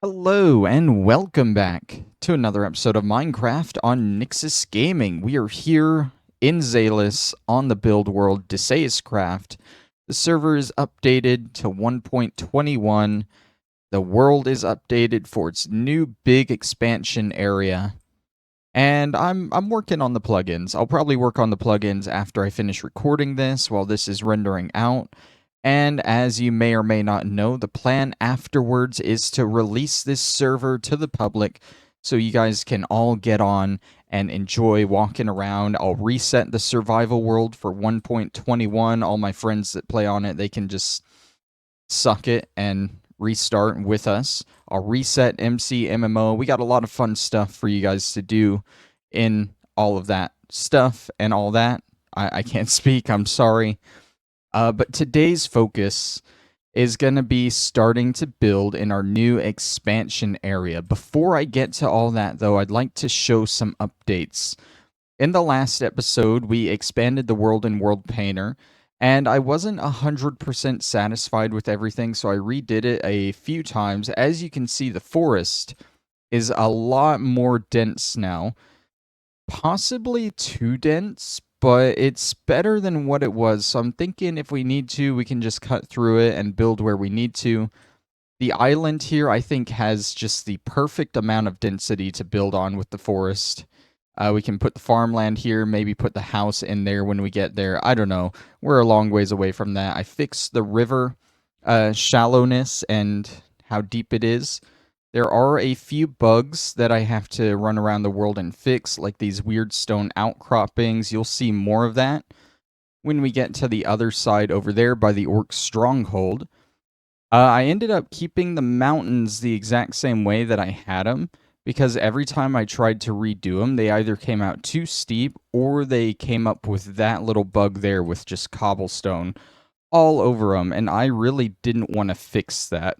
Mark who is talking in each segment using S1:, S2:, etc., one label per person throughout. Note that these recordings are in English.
S1: Hello and welcome back to another episode of Minecraft on Nyxus Gaming. We are here in Zaelus on the build world Zaelus Craft. The server is updated to 1.21. The world is updated for its new big expansion area. And I'm working on the plugins. I'll probably work on the plugins after I finish recording this while this is rendering out. And as you may or may not know, the plan afterwards is to release this server to the public so you guys can all get on and enjoy walking around. I'll reset the survival world for 1.21. All my friends that play on it, they can just suck it and restart with us. I'll reset MC MMO. We got a lot of fun stuff for you guys to do in all of that stuff and all that. I can't speak, I'm sorry. But today's focus is going to be starting to build in our new expansion area. Before I get to all that, though, I'd like to show some updates. In the last episode, we expanded the world in World Painter, and I wasn't 100% satisfied with everything, so I redid it a few times. As you can see, the forest is a lot more dense now. Possibly too dense, but it's better than what it was. So I'm thinking if we need to, we can just cut through it and build where we need to. The island here, I think, has just the perfect amount of density to build on with the forest. We can put the farmland here, maybe put the house in there when we get there. I don't know. We're a long ways away from that. I fixed the river shallowness and how deep it is. There are a few bugs that I have to run around the world and fix, like these weird stone outcroppings. You'll see more of that when we get to the other side over there by the orc stronghold. I ended up keeping the mountains the exact same way that I had them, because every time I tried to redo them, they either came out too steep or they came up with that little bug there with just cobblestone all over them, and I really didn't want to fix that.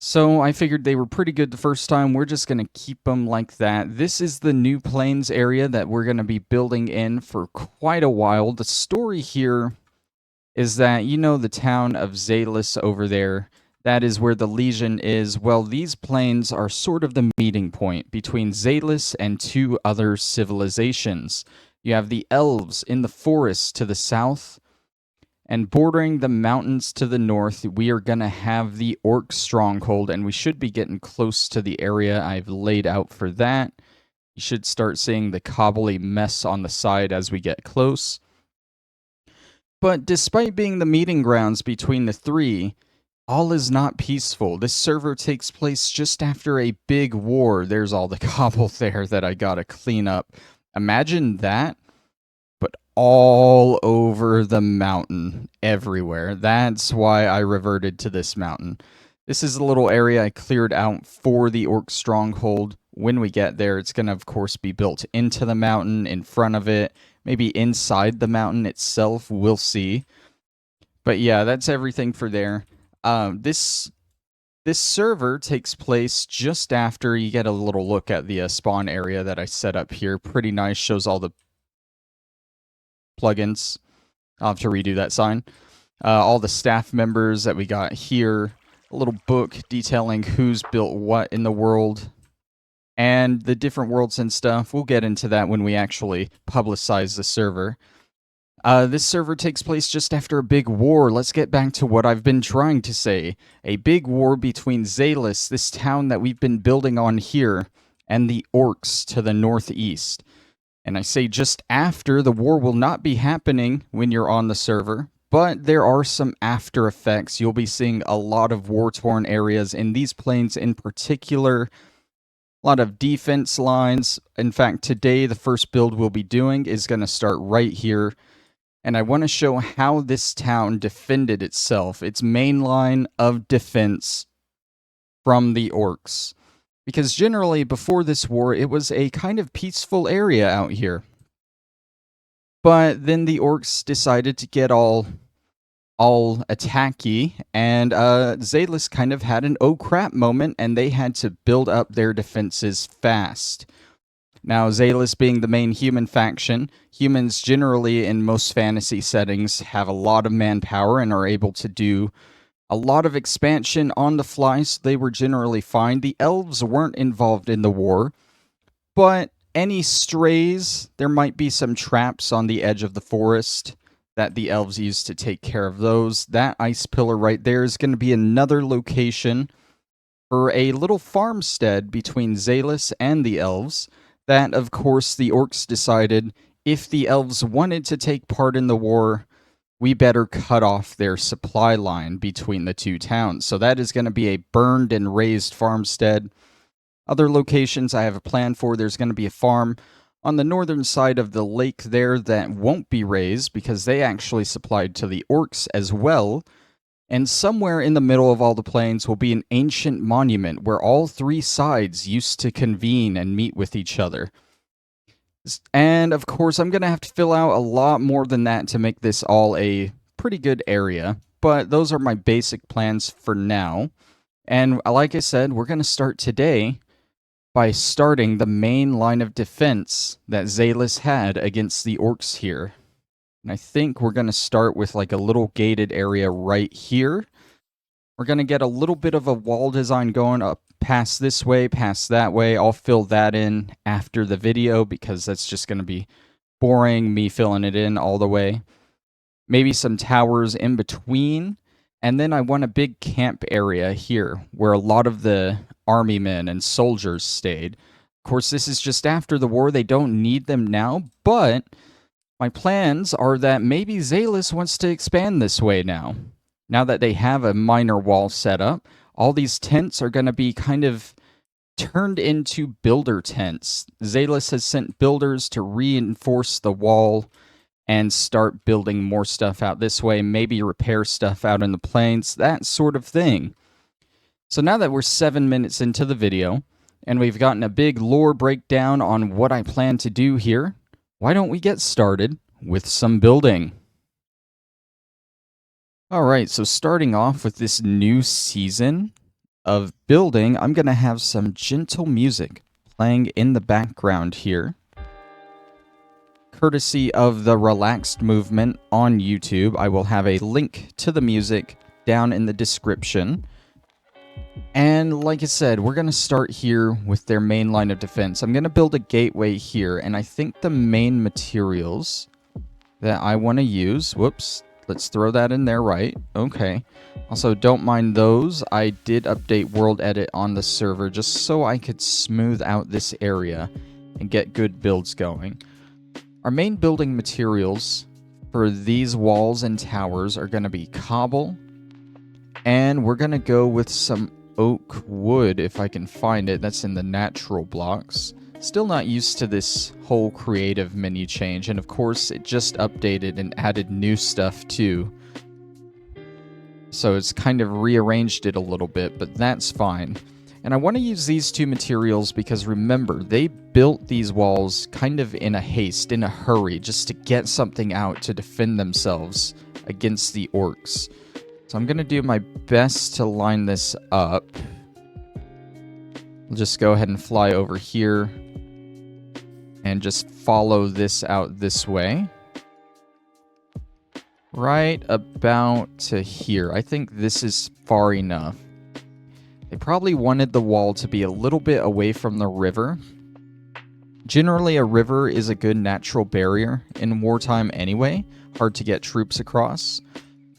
S1: So I figured they were pretty good the first time. We're just going to keep them like that. This is the new plains area that we're going to be building in for quite a while. The story here is that, you know, the town of Zaelus over there, that is where the Legion is. Well, these plains are sort of the meeting point between Zaelus and two other civilizations. You have the elves in the forest to the south, and bordering the mountains to the north, we are going to have the orc stronghold, and we should be getting close to the area I've laid out for that. You should start seeing the cobbly mess on the side as we get close. But despite being the meeting grounds between the three, all is not peaceful. This server takes place just after a big war. There's all the cobble there that I gotta clean up. Imagine that, but all over the mountain, everywhere. That's why I reverted to this mountain. This is a little area I cleared out for the orc stronghold. When we get there, it's going to, of course, be built into the mountain, in front of it, maybe inside the mountain itself. We'll see. But yeah, that's everything for there. This server takes place just after you get a little look at the spawn area that I set up here. Pretty nice, shows all the plugins. I'll have to redo that sign. All the staff members that we got here. A little book detailing who's built what in the world. And the different worlds and stuff. We'll get into that when we actually publicize the server. This server takes place just after a big war. Let's get back to what I've been trying to say. A big war between Zaelus, this town that we've been building on here, and the orcs to the northeast. And I say just after, the war will not be happening when you're on the server, but there are some after effects. You'll be seeing a lot of war-torn areas in these plains in particular. A lot of defense lines. In fact, today the first build we'll be doing is going to start right here. And I want to show how this town defended itself, its main line of defense from the orcs. Because generally, before this war, it was a kind of peaceful area out here. But then the orcs decided to get all attacky, and Zaelus kind of had an oh crap moment, and they had to build up their defenses fast. Now, Zaelus being the main human faction, humans generally in most fantasy settings have a lot of manpower and are able to do A lot of expansion on the fly, so they were generally fine. The elves weren't involved in the war, but any strays, there might be some traps on the edge of the forest that the elves used to take care of those. That ice pillar right there is going to be another location for a little farmstead between Zaelus and the elves that, of course, the orcs decided if the elves wanted to take part in the war, we better cut off their supply line between the two towns. So that is going to be a burned and razed farmstead. Other locations I have a plan for, there's going to be a farm on the northern side of the lake there that won't be razed because they actually supplied to the orcs as well. And somewhere in the middle of all the plains will be an ancient monument where all three sides used to convene and meet with each other. And of course, I'm going to have to fill out a lot more than that to make this all a pretty good area. But those are my basic plans for now. And like I said, we're going to start today by starting the main line of defense that Zaelus had against the orcs here. And I think we're going to start with like a little gated area right here. We're going to get a little bit of a wall design going up past this way, past that way. I'll fill that in after the video because that's just going to be boring, me filling it in all the way. Maybe some towers in between. And then I want a big camp area here where a lot of the army men and soldiers stayed. Of course, this is just after the war. They don't need them now, but my plans are that maybe Zaelus wants to expand this way now. Now that they have a minor wall set up, all these tents are going to be kind of turned into builder tents. Zaelus has sent builders to reinforce the wall and start building more stuff out this way, maybe repair stuff out in the plains, that sort of thing. So now that we're 7 minutes into the video, and we've gotten a big lore breakdown on what I plan to do here, why don't we get started with some building? Alright, so starting off with this new season of building, I'm going to have some gentle music playing in the background here, courtesy of the Relaxed Movement on YouTube. I will have a link to the music down in the description. And like I said, we're going to start here with their main line of defense. I'm going to build a gateway here, and I think the main materials that I want to use... Whoops, let's throw that in there, right? Okay. Also, don't mind those. I did update World Edit on the server just so I could smooth out this area and get good builds going. Our main building materials for these walls and towers are going to be cobble, and we're going to go with some oak wood if I can find it. That's in the natural blocks. Still not used to this whole creative menu change, and of course it just updated and added new stuff too. So it's kind of rearranged it a little bit, but that's fine. And I want to use these two materials because remember, they built these walls kind of in a haste, in a hurry, just to get something out to defend themselves against the orcs. So I'm going to do my best to line this up. I'll just go ahead and fly over here and just follow this out this way. Right about to here. I think this is far enough. They probably wanted the wall to be a little bit away from the river. Generally, a river is a good natural barrier in wartime anyway. Hard to get troops across.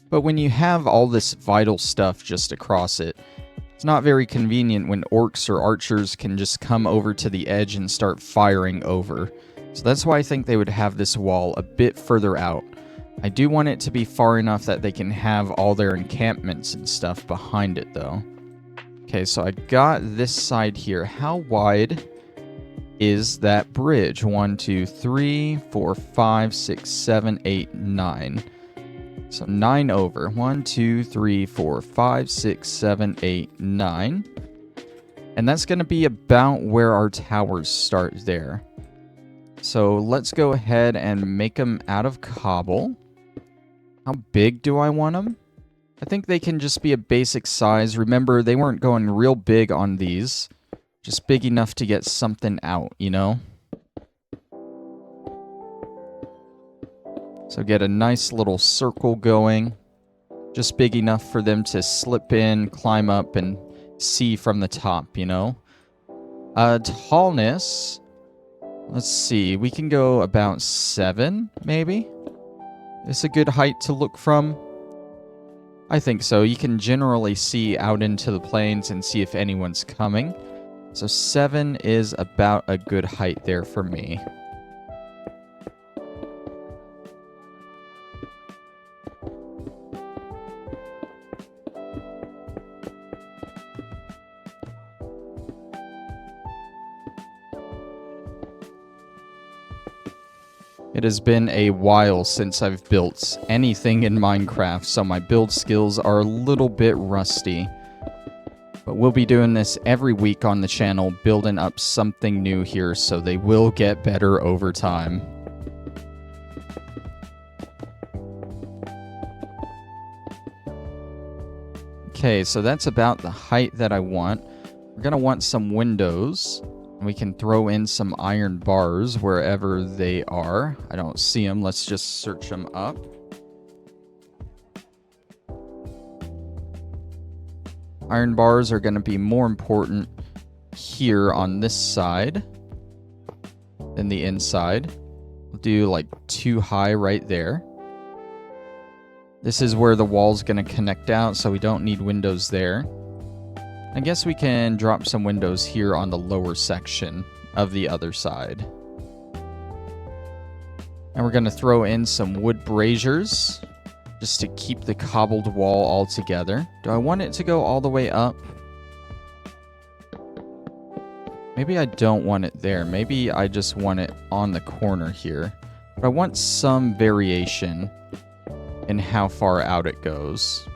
S1: But when you have all this vital stuff just across it, it's not very convenient when orcs or archers can just come over to the edge and start firing over. So that's why I think they would have this wall a bit further out. I do want it to be far enough that they can have all their encampments and stuff behind it though. Okay, so I got this side here. How wide is that bridge? 1, 2, 3, 4, 5, 6, 7, 8, 9. So 9 over. 1, 2, 3, 4, 5, 6, 7, 8, 9. And that's going to be about where our towers start there. So let's go ahead and make them out of cobble. How big do I want them? I think they can just be a basic size. Remember, they weren't going real big on these. Just big enough to get something out, you know? So get a nice little circle going. Just big enough for them to slip in, climb up, and see from the top, you know? Tallness, let's see, we can go about 7, maybe? It's a good height to look from. I think so. You can generally see out into the plains and see if anyone's coming. So 7 is about a good height there for me. It has been a while since I've built anything in Minecraft, so my build skills are a little bit rusty. But we'll be doing this every week on the channel, building up something new here, so they will get better over time. Okay, so that's about the height that I want. We're going to want some windows. We can throw in some iron bars wherever they are. I don't see them. Let's just search them up. Iron bars are going to be more important here on this side than the inside. We'll do like 2 high right there. This is where the wall's going to connect out, so we don't need windows there. I guess we can drop some windows here on the lower section of the other side. And we're going to throw in some wood braziers just to keep the cobbled wall all together. Do I want it to go all the way up? Maybe I don't want it there. Maybe I just want it on the corner here. But I want some variation in how far out it goes.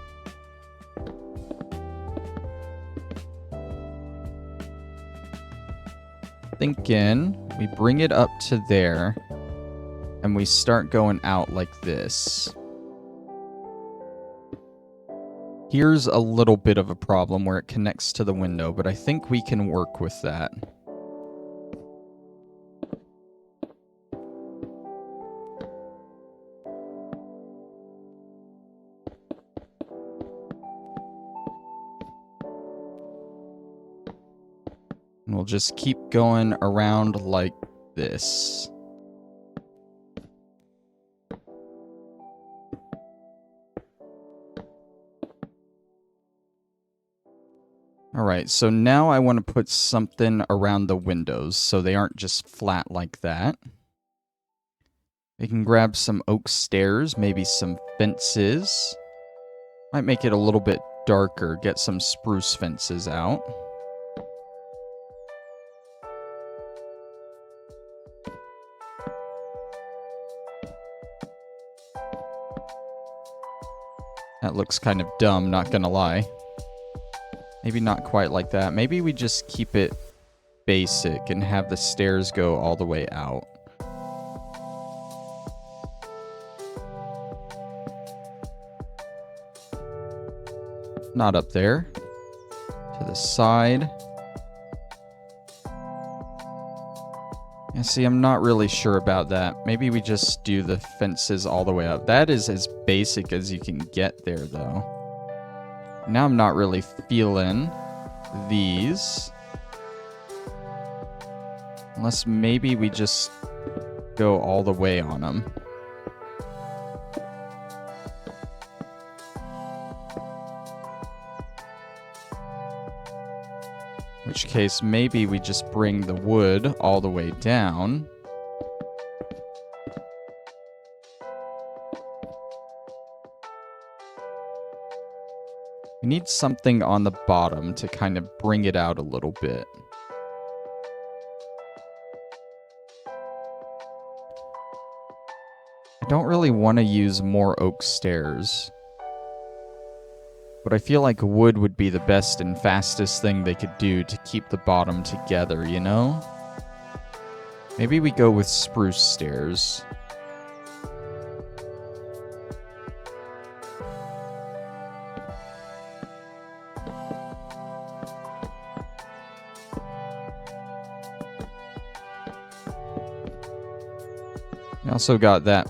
S1: Thinking we bring it up to there and we start going out like this. Here's a little bit of a problem where it connects to the window, but I think we can work with that. And we'll just keep going around like this. Alright, so now I want to put something around the windows so they aren't just flat like that. We can grab some oak stairs, maybe some fences. Might make it a little bit darker, get some spruce fences out. That looks kind of dumb, not gonna lie. Maybe not quite like that. Maybe we just keep it basic and have the stairs go all the way out. Not up there. To the side. Yeah, see, I'm not really sure about that. Maybe we just do the fences all the way up. That is as basic as you can get there, though. Now I'm not really feeling these. Unless maybe we just go all the way on them. In which case, maybe we just bring the wood all the way down. We need something on the bottom to kind of bring it out a little bit. I don't really want to use more oak stairs. But I feel like wood would be the best and fastest thing they could do to keep the bottom together, you know? Maybe we go with spruce stairs. We also got that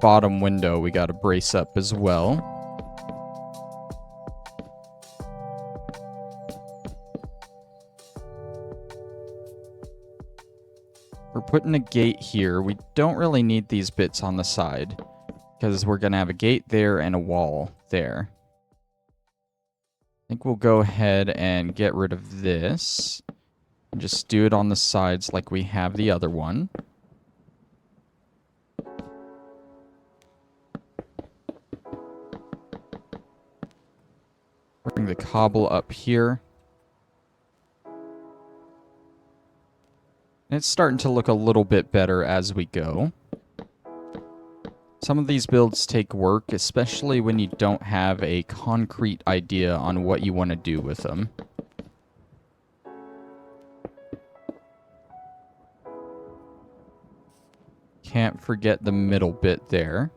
S1: bottom window we got to brace up as well. We're putting a gate here. We don't really need these bits on the side because we're going to have a gate there and a wall there. I think we'll go ahead and get rid of this and just do it on the sides like we have the other one. Bring the cobble up here. And it's starting to look a little bit better as we go. Some of these builds take work, especially when you don't have a concrete idea on what you want to do with them. Can't forget the middle bit there.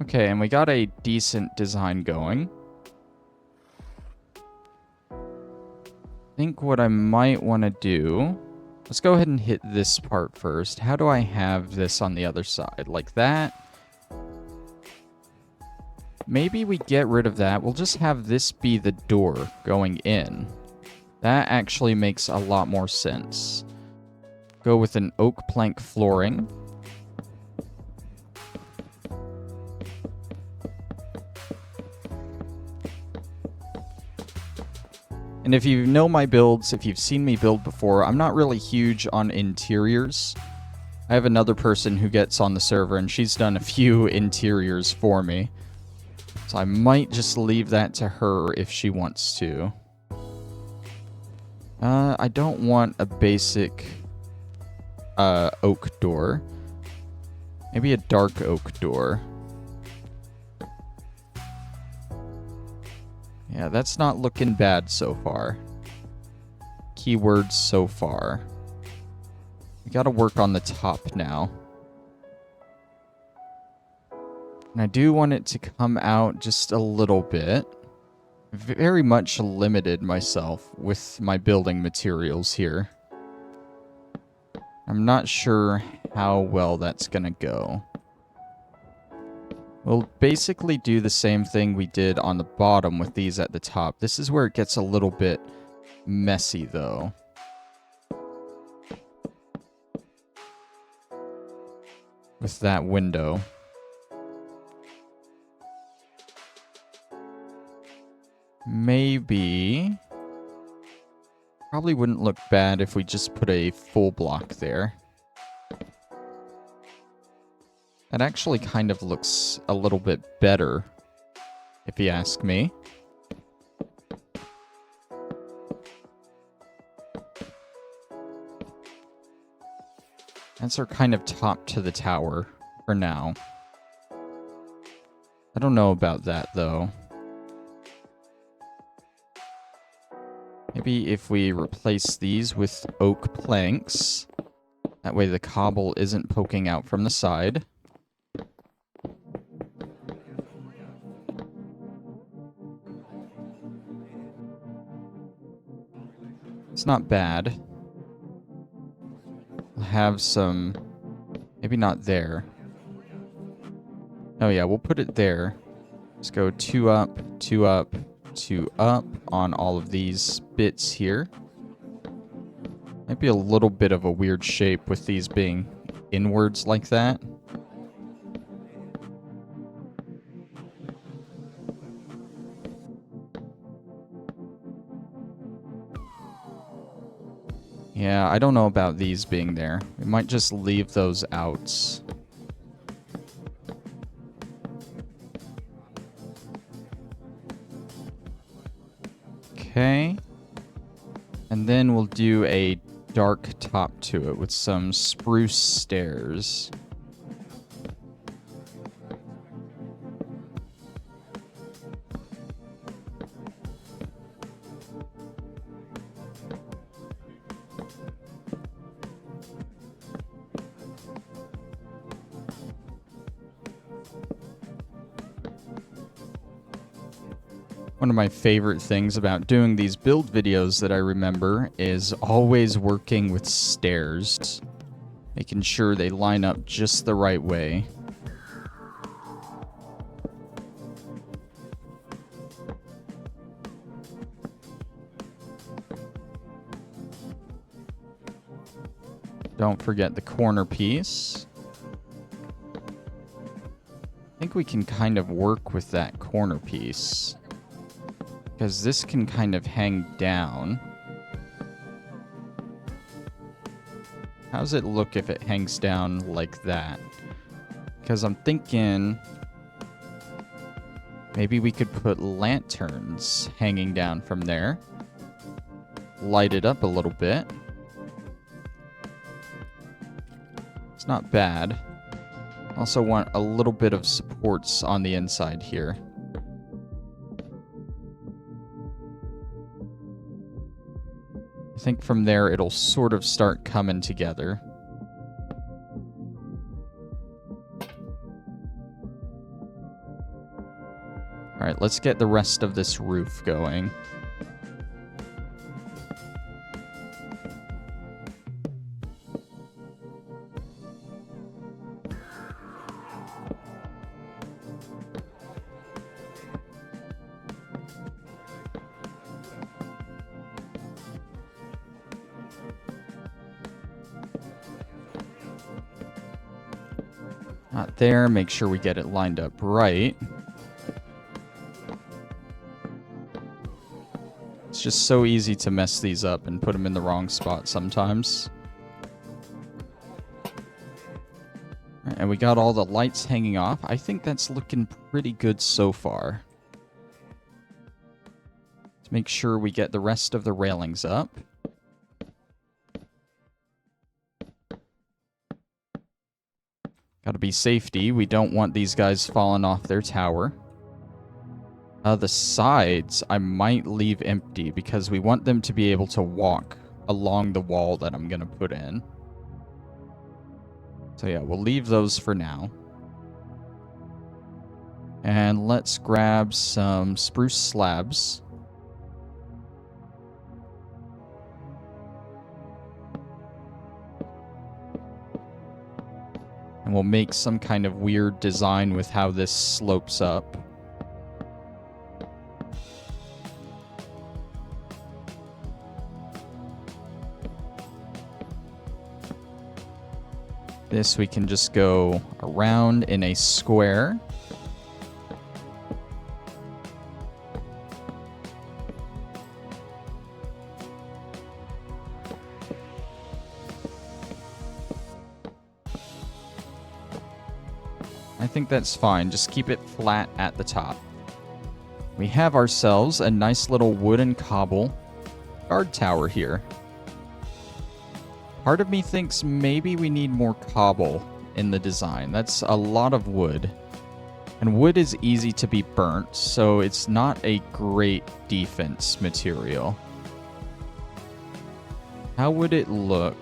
S1: Okay, and we got a decent design going. I think what I might want to do... Let's go ahead and hit this part first. How do I have this on the other side? Like that? Maybe we get rid of that. We'll just have this be the door going in. That actually makes a lot more sense. Go with an oak plank flooring. And if you know my builds, if you've seen me build before, I'm not really huge on interiors. I have another person who gets on the server, and she's done a few interiors for me. So I might just leave that to her if she wants to. I don't want a basic oak door. Maybe a dark oak door. Yeah, that's not looking bad so far. Keywords so far. We gotta work on the top now. And I do want it to come out just a little bit. Very much limited myself with my building materials here. I'm not sure how well that's gonna go. We'll basically do the same thing we did on the bottom with these at the top. This is where it gets a little bit messy, though. With that window. Maybe... Probably wouldn't look bad if we just put a full block there. That actually kind of looks a little bit better, if you ask me. That's our kind of top to the tower for now. I don't know about that, though. Maybe if we replace these with oak planks, that way the cobble isn't poking out from the side. It's not bad. We'll have some... Maybe not there. Oh yeah, we'll put it there. Let's go 2 up, 2 up, 2 up on all of these bits here. Might be a little bit of a weird shape with these being inwards like that. Yeah, I don't know about these being there. We might just leave those out. Okay. And then we'll do a dark top to it with some spruce stairs. One of my favorite things about doing these build videos that I remember is always working with stairs. Making sure they line up just the right way. Don't forget the corner piece. I think we can kind of work with that corner piece, because this can kind of hang down. How's it look if it hangs down like that? Because I'm thinking maybe we could put lanterns hanging down from there. Light it up a little bit. It's not bad. Also want a little bit of supports on the inside here. I think from there it'll sort of start coming together. Alright, let's get the rest of this roof going. Not there. Make sure we get it lined up right. It's just so easy to mess these up and put them in the wrong spot sometimes. And we got all the lights hanging off. I think that's looking pretty good so far. Let's make sure we get the rest of the railings up. Gotta be safety. We don't want these guys falling off their tower. The sides, I might leave empty because we want them to be able to walk along the wall that I'm gonna put in. So yeah, we'll leave those for now. And let's grab some spruce slabs. And we'll make some kind of weird design with how this slopes up. This we can just go around in a square. I think that's fine. Just keep it flat at the top. We have ourselves a nice little wooden cobble guard tower here. Part of me thinks maybe we need more cobble in the design. That's a lot of wood. And wood is easy to be burnt, so it's not a great defense material. How would it look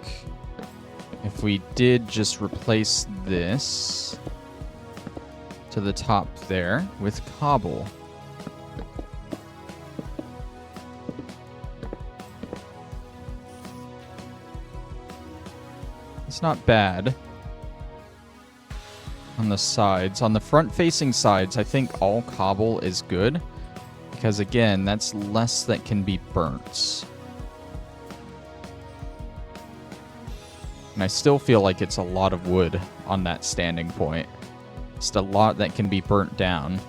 S1: if we did just replace this to the top there with cobble? It's not bad. On the sides, on the front-facing sides, I think all cobble is good, because again, that's less that can be burnt. And I still feel like it's a lot of wood on that standing point. Just a lot that can be burnt down.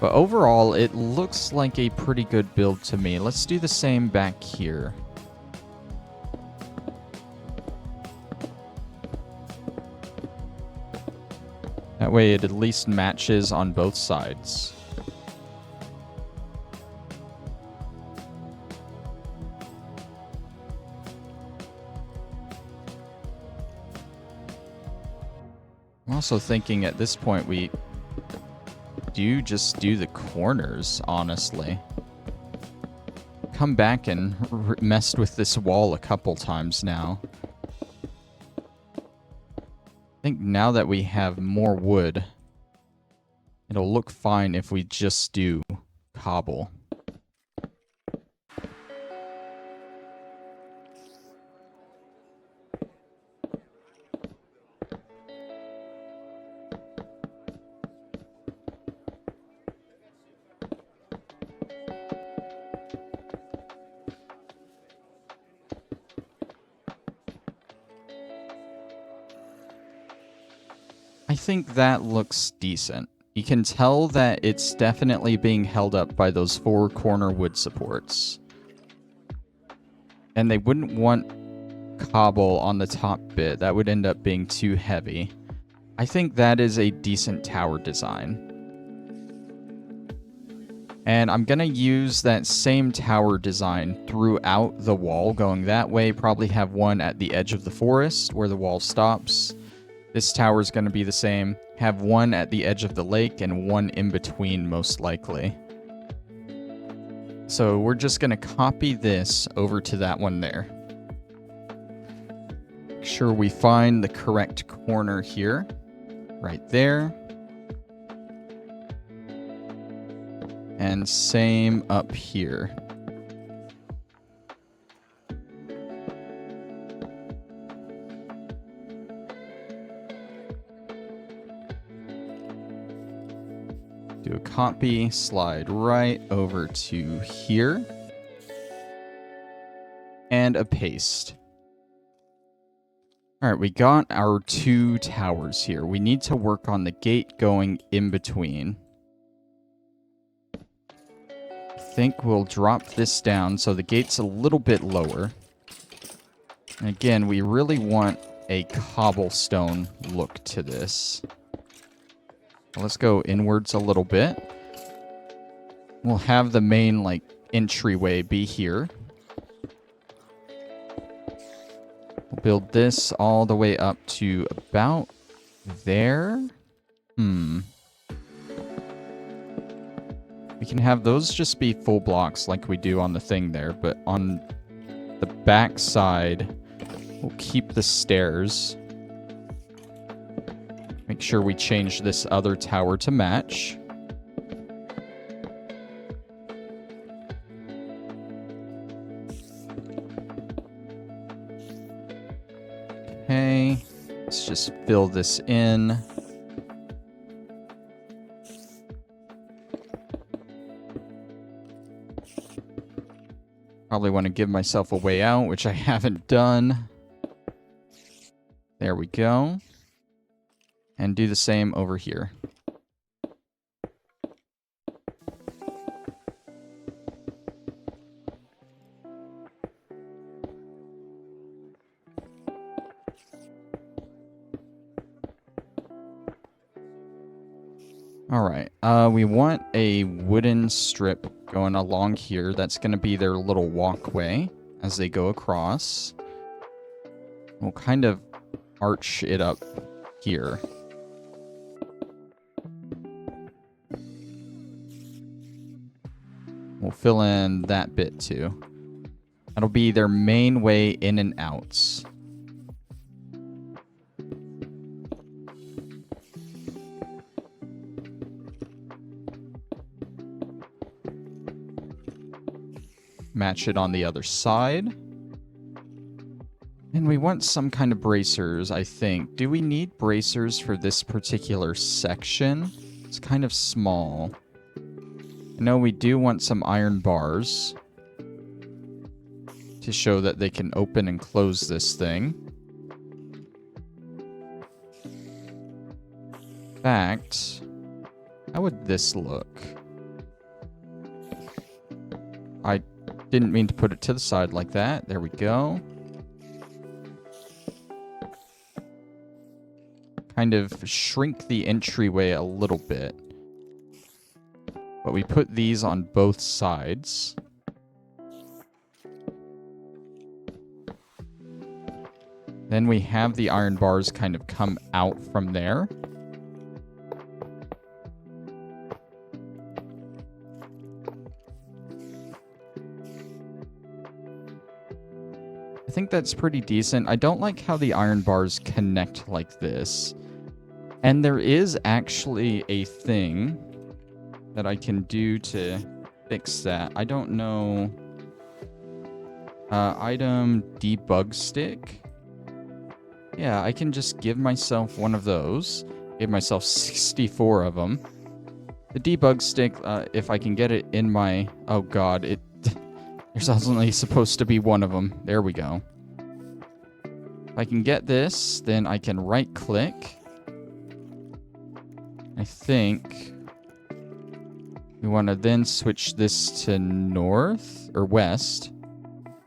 S1: But overall, it looks like a pretty good build to me. Let's do the same back here. That way it at least matches on both sides. I'm also thinking at this point we do just do the corners, honestly. Come back and messed with this wall a couple times now. I think now that we have more wood, it'll look fine if we just do cobble. I think that looks decent. You can tell that it's definitely being held up by those 4 corner wood supports. And they wouldn't want cobble on the top bit. That would end up being too heavy. I think that is a decent tower design. And I'm going to use that same tower design throughout the wall, going that way. Probably have one at the edge of the forest where the wall stops. This tower is going to be the same. Have one at the edge of the lake and one in between, most likely. So we're just going to copy this over to that one there. Make sure we find the correct corner here. Right there. And same up here. Do a copy, slide right over to here. And a paste. Alright, we got our 2 towers here. We need to work on the gate going in between. I think we'll drop this down so the gate's a little bit lower. And again, we really want a cobblestone look to this. Let's go inwards a little bit. We'll have the main, like, entryway be here. We'll build this all the way up to about there. We can have those just be full blocks like we do on the thing there, but on the back side, we'll keep the stairs. Make sure we change this other tower to match. Okay, let's just fill this in. Probably want to give myself a way out, which I haven't done. There we go. And do the same over here. Alright, we want a wooden strip going along here. That's going to be their little walkway as they go across. We'll kind of arch it up here. We'll fill in that bit too. That'll be their main way in and outs. Match it on the other side. And we want some kind of bracers, I think. Do we need bracers for this particular section? It's kind of small. No, we do want some iron bars to show that they can open and close this thing. In fact, how would this look? I didn't mean to put it to the side like that. There we go. Kind of shrink the entryway a little bit. But we put these on both sides. Then we have the iron bars kind of come out from there. I think that's pretty decent. I don't like how the iron bars connect like this. And there is actually a thing that I can do to fix that. I don't know. Item debug stick. Yeah, I can just give myself one of those. Give myself 64 of them. The debug stick, if I can get it in my... Oh god, there's only supposed to be one of them. There we go. If I can get this, then I can right-click. I think we want to then switch this to north or west.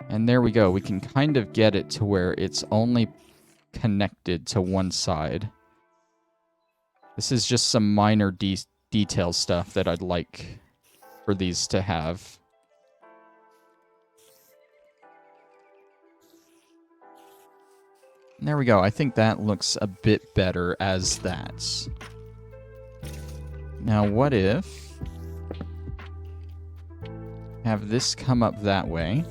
S1: And there we go. We can kind of get it to where it's only connected to one side. This is just some minor detail stuff that I'd like for these to have. And there we go. I think that looks a bit better as that. Now, what if have this come up that way?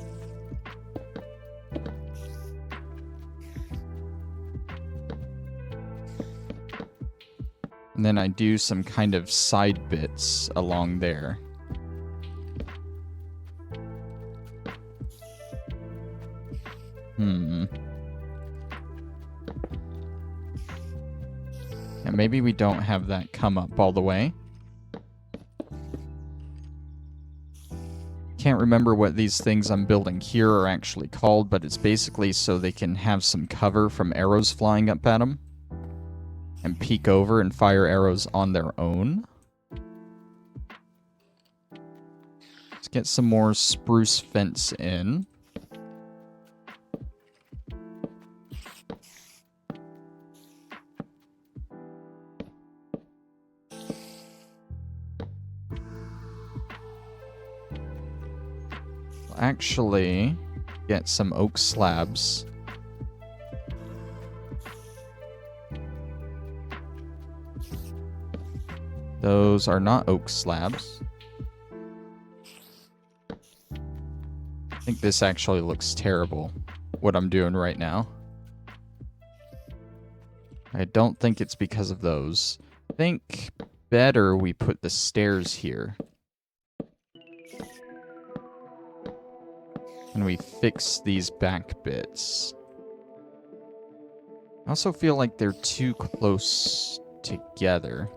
S1: And then I do some kind of side bits along there. And maybe we don't have that come up all the way. Can't remember what these things I'm building here are actually called, but it's basically so they can have some cover from arrows flying up at them. And peek over and fire arrows on their own. Let's get some more spruce fence in. We'll actually get some oak slabs. Those are not oak slabs. I think this actually looks terrible, what I'm doing right now. I don't think it's because of those. I think better we put the stairs here. And we fix these back bits. I also feel like they're too close together.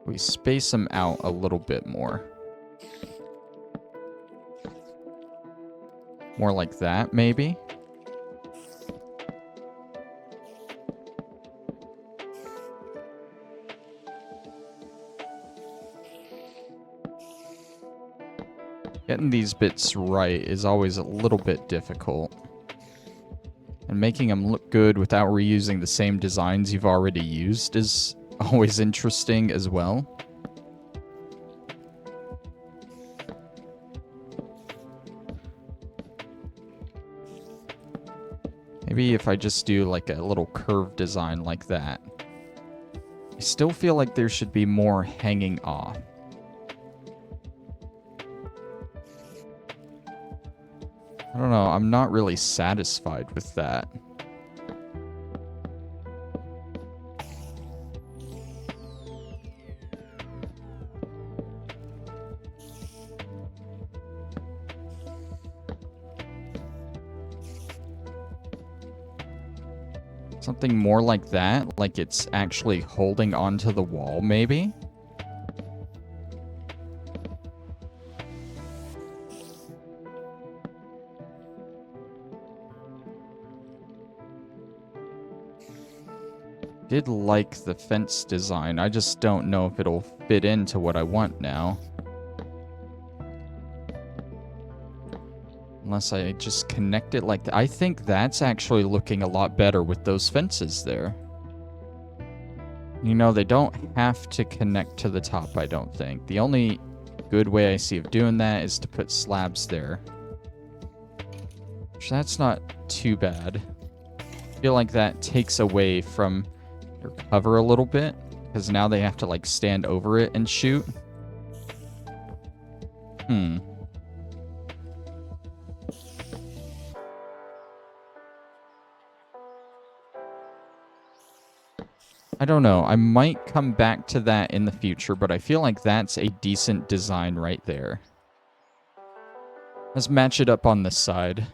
S1: We space them out a little bit more. More like that, maybe? Getting these bits right is always a little bit difficult. And making them look good without reusing the same designs you've already used is always interesting as well. Maybe if I just do like a little curved design like that. I still feel like there should be more hanging off. I don't know, I'm not really satisfied with that. Something more like that, like it's actually holding onto the wall, maybe? Did like the fence design, I just don't know if it'll fit into what I want now. Unless I just connect it like that. I think that's actually looking a lot better with those fences there. You know, they don't have to connect to the top, I don't think. The only good way I see of doing that is to put slabs there. Which that's not too bad. I feel like that takes away from their cover a little bit, because now they have to like stand over it and shoot. I don't know. I might come back to that in the future, but I feel like that's a decent design right there. Let's match it up on this side.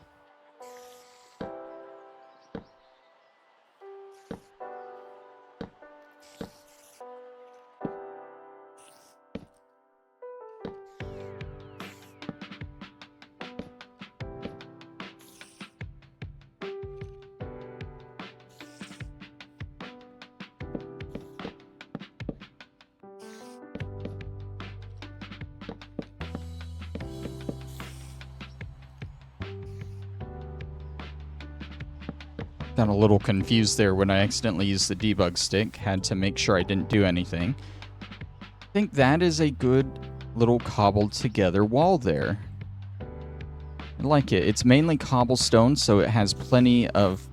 S1: Got a little confused there when I accidentally used the debug stick. Had to make sure I didn't do anything. I think that is a good little cobbled together wall there. I like it. It's mainly cobblestone, so it has plenty of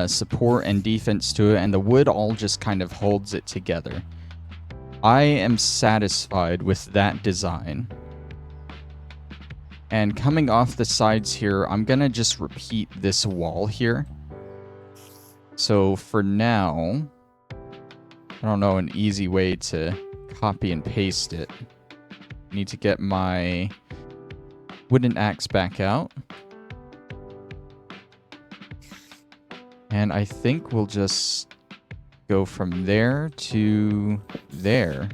S1: support and defense to it, and the wood all just kind of holds it together. I am satisfied with that design. And coming off the sides here, I'm going to just repeat this wall here. So for now, I don't know an easy way to copy and paste it. I need to get my wooden axe back out. And I think we'll just go from there to there.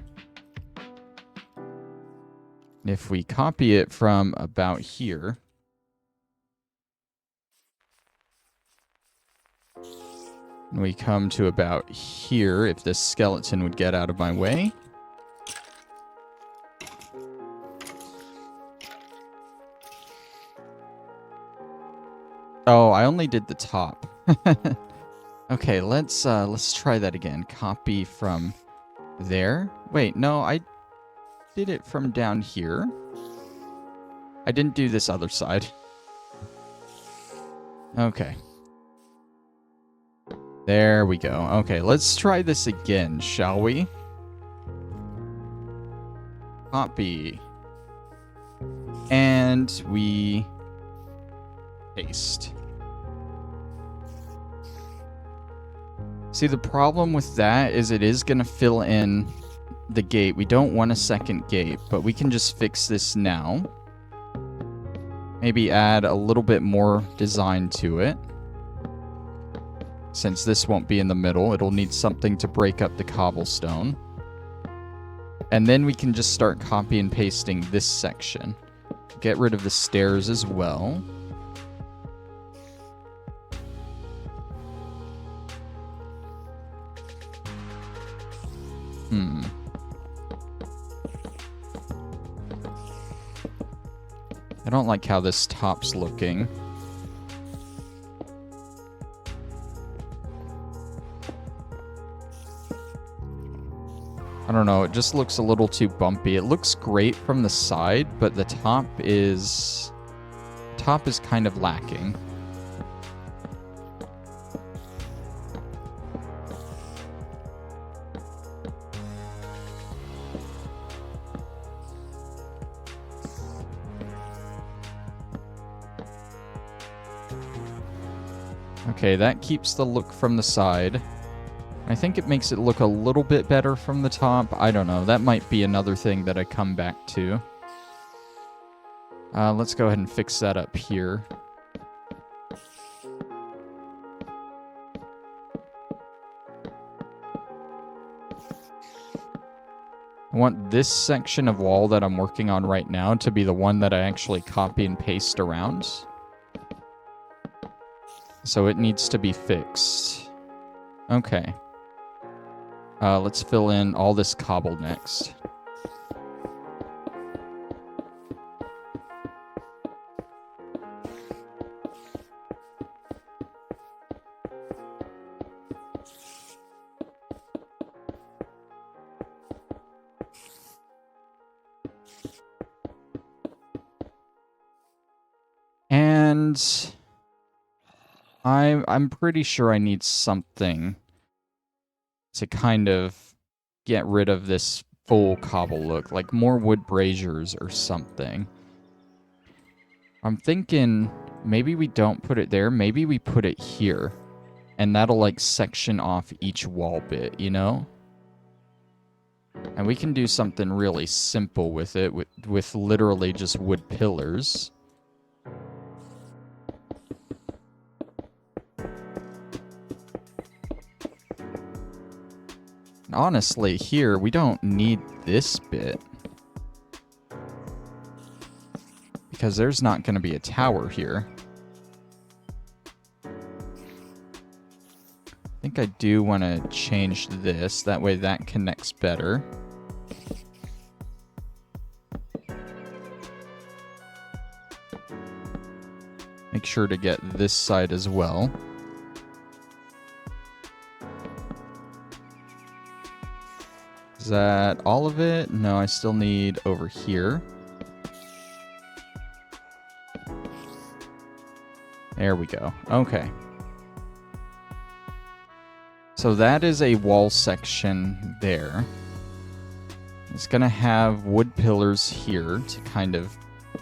S1: If we copy it from about here, and we come to about here, if this skeleton would get out of my way. Oh, I only did the top. Okay, let's try that again. Copy from there. Wait, no, I did it from down here. I didn't do this other side. Okay. There we go. Okay, let's try this again, shall we? Copy. And we paste. See, the problem with that is it is going to fill in the gate. We don't want a second gate, but we can just fix this now. Maybe add a little bit more design to it. Since this won't be in the middle, it'll need something to break up the cobblestone. And then we can just start copy and pasting this section. Get rid of the stairs as well. I don't like how this top's looking. I don't know, it just looks a little too bumpy. It looks great from the side, but the top is kind of lacking. Okay, that keeps the look from the side. I think it makes it look a little bit better from the top. I don't know. That might be another thing that I come back to. Let's go ahead and fix that up here. I want this section of wall that I'm working on right now to be the one that I actually copy and paste around. So it needs to be fixed. Okay. Let's fill in all this cobble next. And I'm pretty sure I need something to kind of get rid of this full cobble look, like more wood braziers or something. I'm thinking maybe we don't put it there, maybe we put it here. And that'll like section off each wall bit, you know? And we can do something really simple with it, with literally just wood pillars. Honestly, here, we don't need this bit. Because there's not going to be a tower here. I think I do want to change this. That way that connects better. Make sure to get this side as well. Is that all of it? No, I still need over here. There we go. Okay. So that is a wall section there. It's going to have wood pillars here to kind of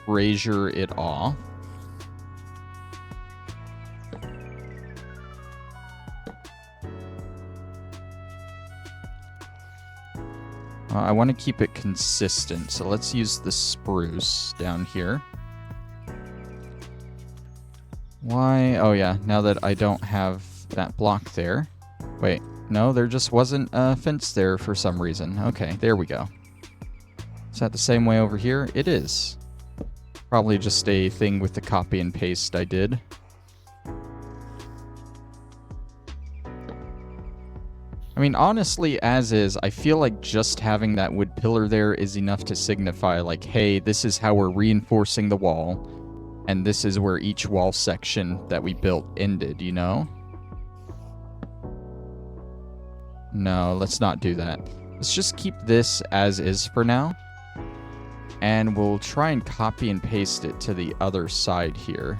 S1: brazier it off. I want to keep it consistent, so let's use the spruce down here. Why? Oh yeah, now that I don't have that block there. Wait, no, there just wasn't a fence there for some reason. Okay, there we go. Is that the same way over here? It is. Probably just a thing with the copy and paste I did. I mean, honestly, as is, I feel like just having that wood pillar there is enough to signify, like, hey, this is how we're reinforcing the wall, and this is where each wall section that we built ended, you know? No, let's not do that. Let's just keep this as is for now, and we'll try and copy and paste it to the other side here.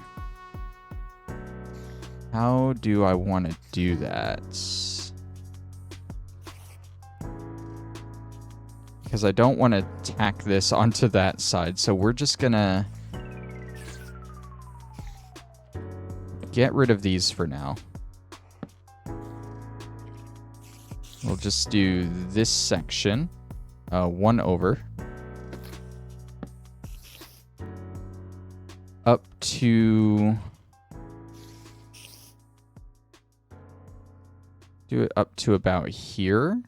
S1: How do I want to do that? Because I don't want to tack this onto that side, so we're just gonna get rid of these for now. We'll just do this section, one over, up to, do it up to about here.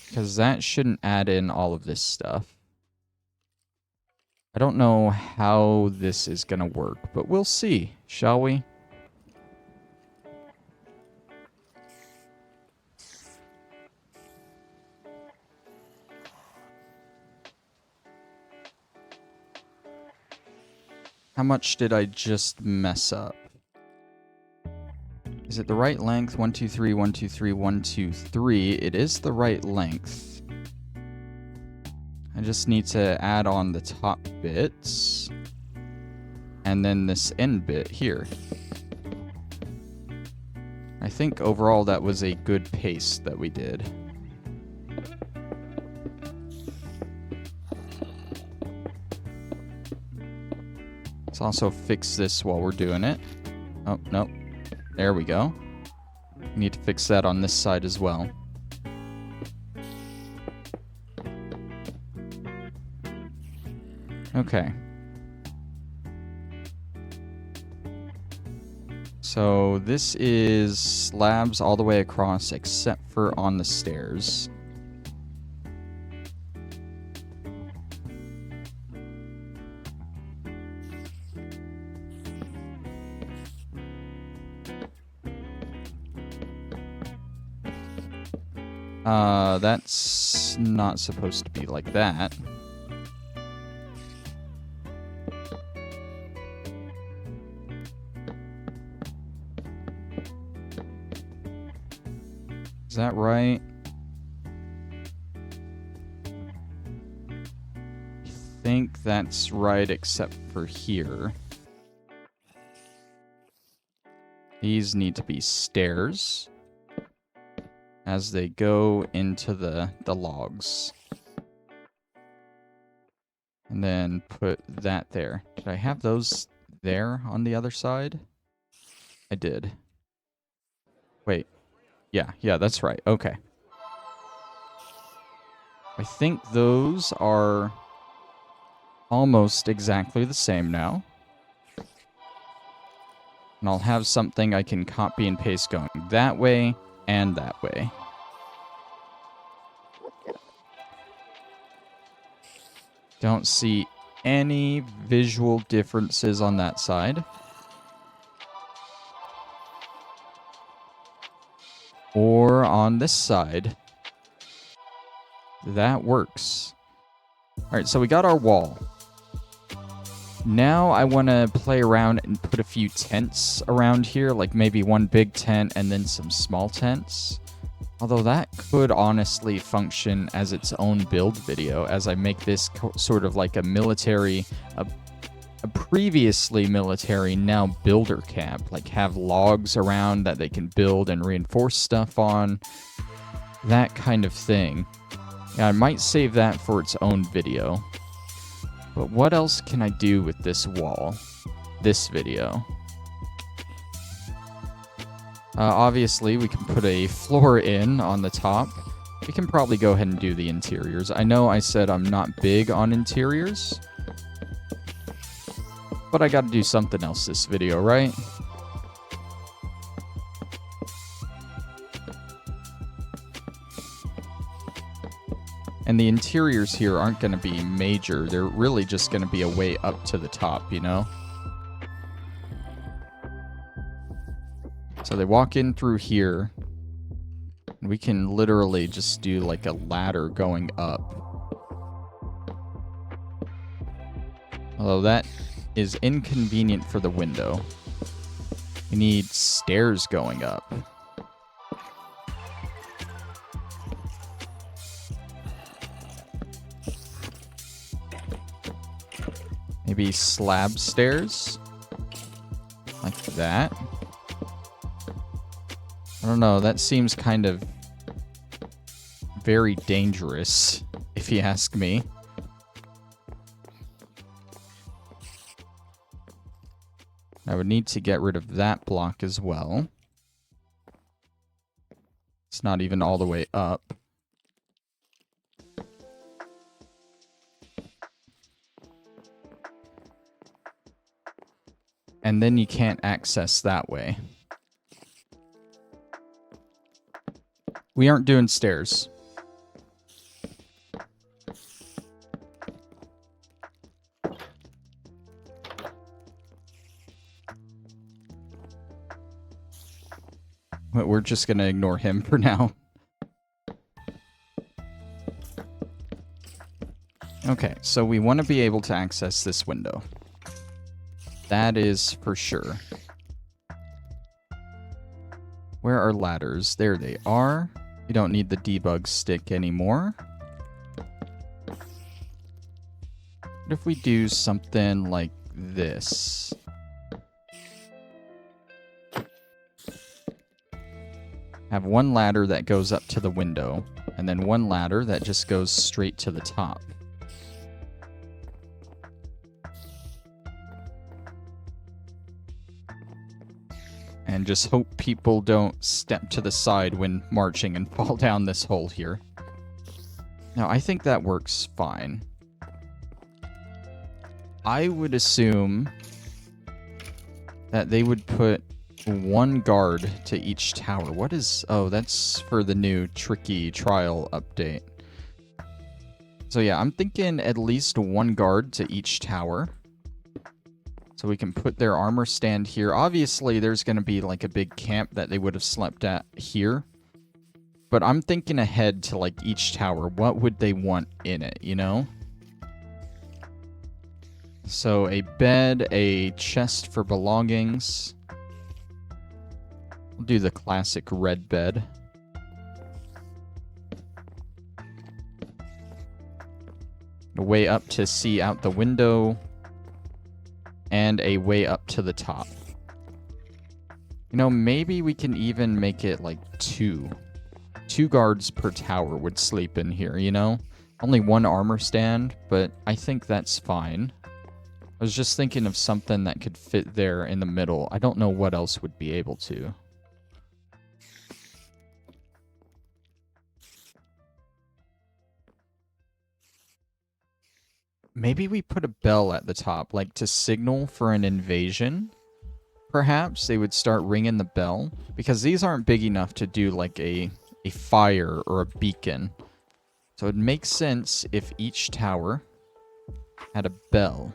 S1: Because that shouldn't add in all of this stuff. I don't know how this is going to work, but we'll see, shall we? How much did I just mess up? Is it the right length? 1, 2, 3, 1, 2, 3, 1, 2, 3. It is the right length. I just need to add on the top bits. And then this end bit here. I think overall that was a good pace that we did. Let's also fix this while we're doing it. Oh, no. There we go. We need to fix that on this side as well. Okay. So this is slabs all the way across except for on the stairs. That's not supposed to be like that. Is that right? I think that's right except for here. These need to be stairs as they go into the logs. And then put that there. Did I have those there on the other side? I did. Wait. Yeah, that's right. Okay. I think those are almost exactly the same now. And I'll have something I can copy and paste going that way and that way. Don't see any visual differences on that side. Or on this side. That works. Alright, so we got our wall. Now I want to play around and put a few tents around here, like maybe one big tent and then some small tents. Although that could honestly function as its own build video, as I make this sort of like a military, a previously military, now builder camp. Like have logs around that they can build and reinforce stuff on. That kind of thing. Yeah, I might save that for its own video. But what else can I do with this wall? This video. Obviously, we can put a floor in on the top. We can probably go ahead and do the interiors. I know I said I'm not big on interiors. But I gotta do something else this video, right? And the interiors here aren't going to be major. They're really just going to be a way up to the top, you know? So they walk in through here. And we can literally just do like a ladder going up. Although that is inconvenient for the window. We need stairs going up. Maybe slab stairs? Like that? I don't know, that seems kind of very dangerous, if you ask me. I would need to get rid of that block as well. It's not even all the way up. And then you can't access that way. We aren't doing stairs. But we're just going to ignore him for now. Okay, so we want to be able to access this window. That is for sure. Where are ladders? There they are. We don't need the debug stick anymore. What if we do something like this? Have one ladder that goes up to the window, and then one ladder that just goes straight to the top. And just hope people don't step to the side when marching and fall down this hole here. Now, I think that works fine. I would assume that they would put one guard to each tower. What is... Oh, that's for the new tricky trial update. So yeah, I'm thinking at least one guard to each tower. So we can put their armor stand here. Obviously, there's going to be like a big camp that they would have slept at here. But I'm thinking ahead to like each tower. What would they want in it, you know? So a bed, a chest for belongings. We'll do the classic red bed. A way up to see out the window. And a way up to the top. You know, maybe we can even make it like two. 2 guards per tower would sleep in here, you know? Only one armor stand, but I think that's fine. I was just thinking of something that could fit there in the middle. I don't know what else would be able to. maybe we put a bell at the top, like to signal for an invasion. Perhaps they would start ringing the bell, because these aren't big enough to do like a fire or a beacon. So it makes sense if each tower had a bell.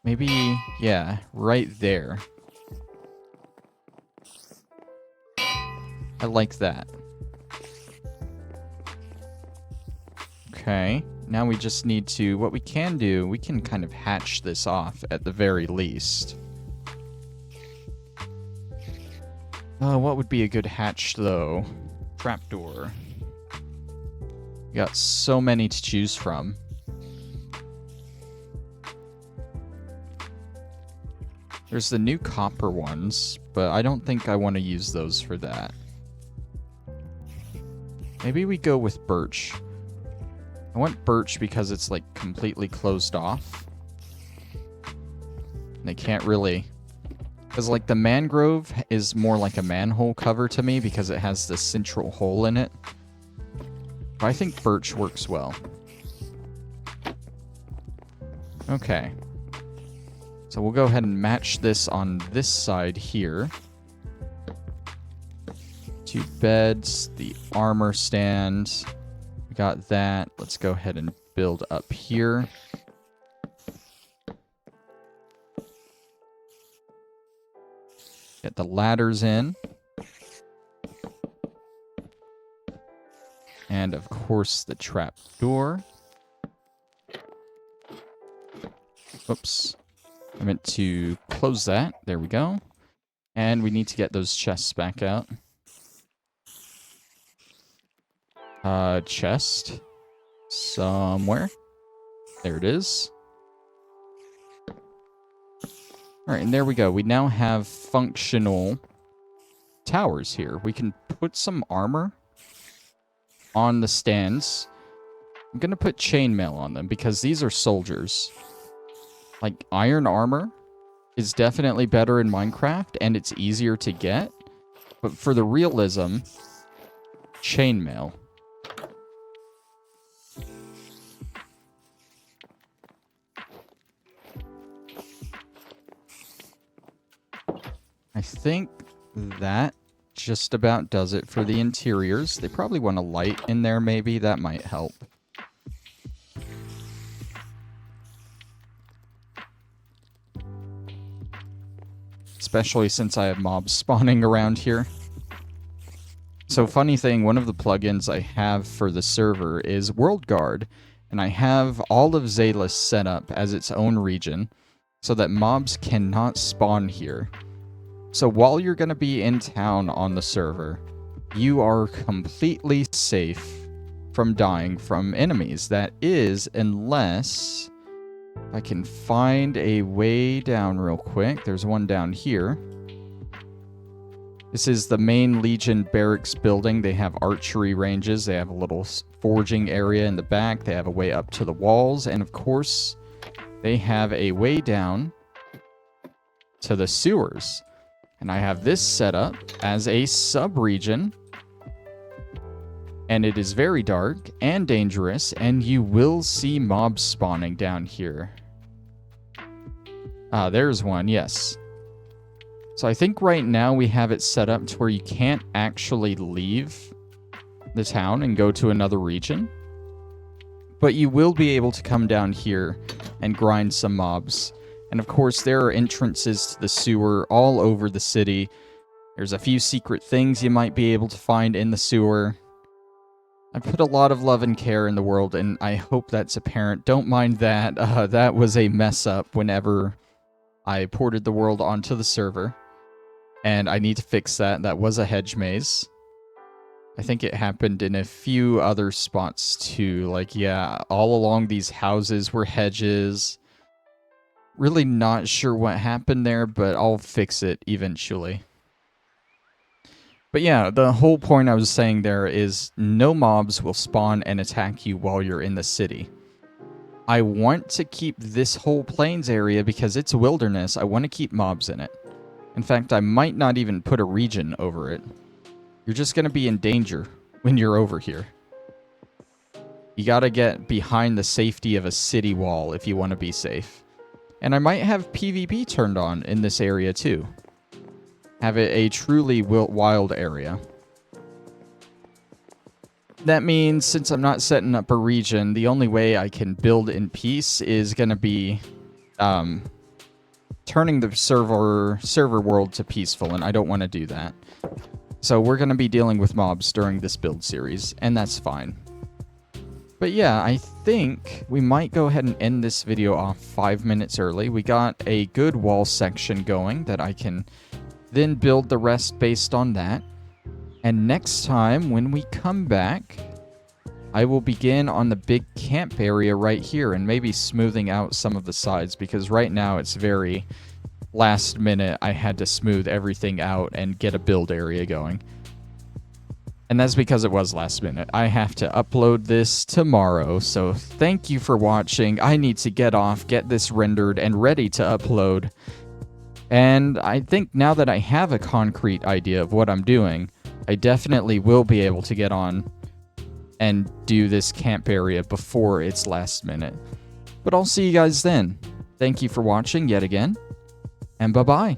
S1: Maybe, yeah, right there. I like that. Okay, now we just need to, what we can do, we can kind of hatch this off at the very least. What would be a good hatch, though? Trapdoor. We got so many to choose from. There's the new copper ones, but I don't think I want to use those for that. Maybe we go with birch. I want birch because it's like completely closed off. And they can't really... Because like the mangrove is more like a manhole cover to me because it has the central hole in it. But I think birch works well. Okay. So we'll go ahead and match this on this side here. 2 beds, the armor stand. We got that. Let's go ahead and build up here. Get the ladders in. And of course the trap door. Oops. I meant to close that. There we go. And we need to get those chests back out. Chest. Somewhere. There it is. Alright, and there we go. We now have functional towers here. We can put some armor on the stands. I'm going to put chainmail on them because these are soldiers. Like, iron armor is definitely better in Minecraft, and it's easier to get. But for the realism, chainmail. I think that just about does it for the interiors. They probably want a light in there, maybe. That might help. Especially since I have mobs spawning around here. So funny thing, one of the plugins I have for the server is World Guard. And I have all of Zaelus set up as its own region so that mobs cannot spawn here. So while you're going to be in town on the server, you are completely safe from dying from enemies. That is, unless I can find a way down real quick. There's one down here. This is the main Legion barracks building. They have archery ranges. They have a little forging area in the back. They have a way up to the walls. And of course, they have a way down to the sewers. And I have this set up as a sub-region. And it is very dark and dangerous, and you will see mobs spawning down here. Ah, there's one, yes. So I think right now we have it set up to where you can't actually leave the town and go to another region. But you will be able to come down here and grind some mobs. And of course, there are entrances to the sewer all over the city. There's a few secret things you might be able to find in the sewer. I put a lot of love and care in the world, and I hope that's apparent. Don't mind that. That was a mess up whenever I ported the world onto the server. And I need to fix that. That was a hedge maze. I think it happened in a few other spots too. Like, yeah, all along these houses were hedges. Really not sure what happened there, but I'll fix it eventually. But yeah, the whole point I was saying there is no mobs will spawn and attack you while you're in the city. I want to keep this whole plains area because it's wilderness. I want to keep mobs in it. In fact, I might not even put a region over it. You're just going to be in danger when you're over here. You gotta get behind the safety of a city wall if you want to be safe. And I might have PvP turned on in this area too. Have it a truly wild area. That means since I'm not setting up a region, the only way I can build in peace is going to be turning the server world to peaceful, and I don't want to do that. So we're going to be dealing with mobs during this build series, and that's fine. But yeah, I think we might go ahead and end this video off 5 minutes early. We got a good wall section going that I can then build the rest based on that. And next time, when we come back, I will begin on the big camp area right here and maybe smoothing out some of the sides, because right now it's very last minute. I had to smooth everything out and get a build area going. And that's because it was last minute. I have to upload this tomorrow, so thank you for watching. I need to get off, get this rendered, and ready to upload. And I think now that I have a concrete idea of what I'm doing, I definitely will be able to get on and do this camp area before it's last minute. But I'll see you guys then. Thank you for watching yet again, and bye-bye.